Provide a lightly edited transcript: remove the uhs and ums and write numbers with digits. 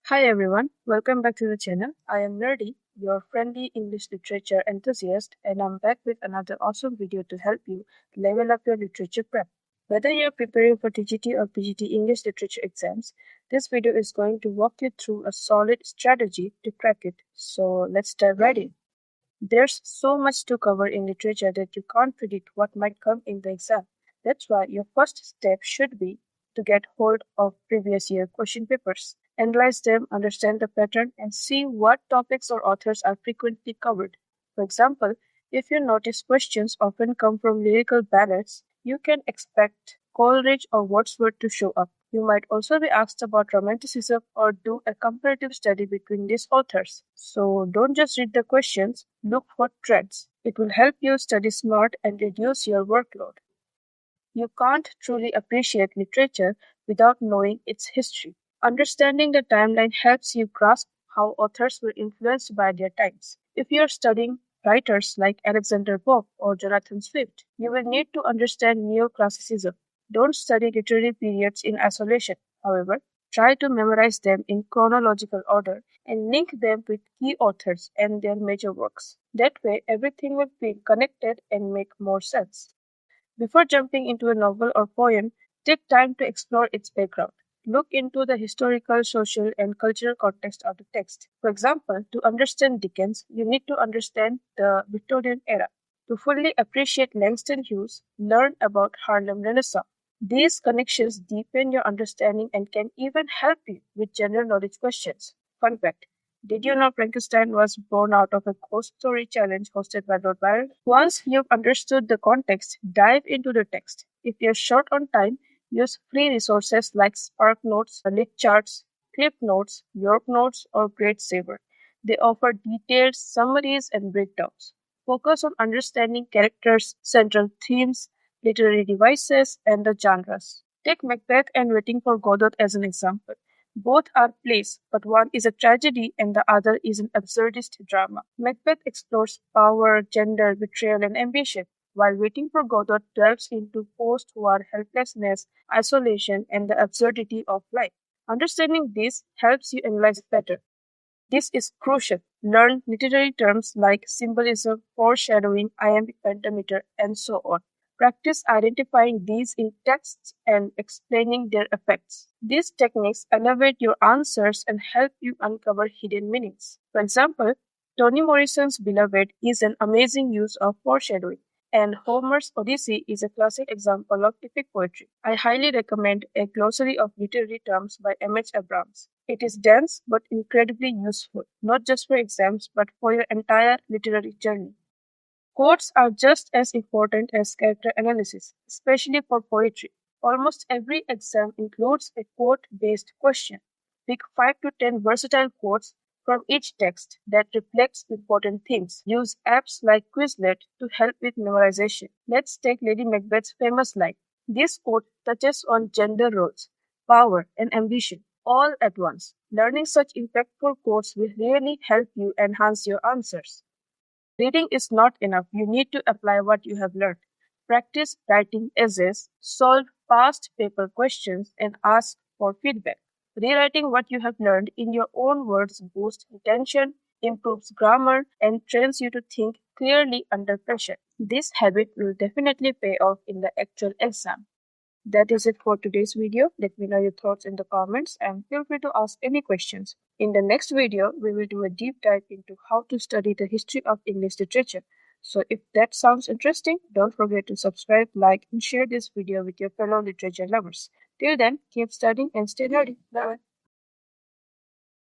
Hi everyone, welcome back to the channel. I am Nerdy, your friendly English literature enthusiast, and I'm back with another awesome video to help you level up your literature prep. Whether you're preparing for TGT or PGT English literature exams, this video is going to walk you through a solid strategy to crack it. So let's dive right in. There's so much to cover in literature that you can't predict what might come in the exam. That's why your first step should be to get hold of previous year question papers. Analyze them, understand the pattern, and see what topics or authors are frequently covered. For example, if you notice questions often come from lyrical ballads, you can expect Coleridge or Wordsworth to show up. You might also be asked about Romanticism or do a comparative study between these authors. So don't just read the questions, look for trends. It will help you study smart and reduce your workload. You can't truly appreciate literature without knowing its history. Understanding the timeline helps you grasp how authors were influenced by their times. If you're studying writers like Alexander Pope or Jonathan Swift, you will need to understand neoclassicism. Don't study literary periods in isolation, however. Try to memorize them in chronological order and link them with key authors and their major works. That way, everything will feel connected and make more sense. Before jumping into a novel or poem, take time to explore its background. Look into the historical, social, and cultural context of the text. For example, to understand Dickens, you need to understand the Victorian era. To fully appreciate Langston Hughes, learn about Harlem Renaissance. These connections deepen your understanding and can even help you with general knowledge questions. Fun fact: did you know Frankenstein was born out of a ghost story challenge hosted by Lord Byron? Once you've understood the context, dive into the text. If you're short on time, use free resources like Spark Notes, Lit Charts, Clip Notes, York Notes, or Great Saver. They offer detailed summaries and breakdowns. Focus on understanding characters, central themes, literary devices, and the genres. Take Macbeth and Waiting for Godot as an example. Both are plays, but one is a tragedy and the other is an absurdist drama. Macbeth explores power, gender, betrayal, and ambition, while Waiting for Godot delves into post war helplessness, isolation, and the absurdity of life. Understanding this helps you analyze better. This is crucial. Learn literary terms like symbolism, foreshadowing, iambic pentameter, and so on. Practice identifying these in texts and explaining their effects. These techniques elevate your answers and help you uncover hidden meanings. For example, Toni Morrison's Beloved is an amazing use of foreshadowing, and Homer's Odyssey is a classic example of epic poetry. I highly recommend A Glossary of Literary Terms by M.H. Abrams. It is dense but incredibly useful, not just for exams but for your entire literary journey. Quotes are just as important as character analysis, especially for poetry. Almost every exam includes a quote based question. Pick 5 to 10 versatile quotes from each text that reflects important themes. Use apps like Quizlet to help with memorization. Let's take Lady Macbeth's famous line. This quote touches on gender roles, power, and ambition all at once. Learning such impactful quotes will really help you enhance your answers. Reading is not enough. You need to apply what you have learned. Practice writing essays, solve past paper questions, and ask for feedback. Rewriting what you have learned in your own words boosts retention, improves grammar, and trains you to think clearly under pressure. This habit will definitely pay off in the actual exam. That is it for today's video. Let me know your thoughts in the comments and feel free to ask any questions. In the next video, we will do a deep dive into how to study the history of English literature. So if that sounds interesting, don't forget to subscribe, like, and share this video with your fellow literature lovers. Till then, keep studying and stay nerdy. Bye.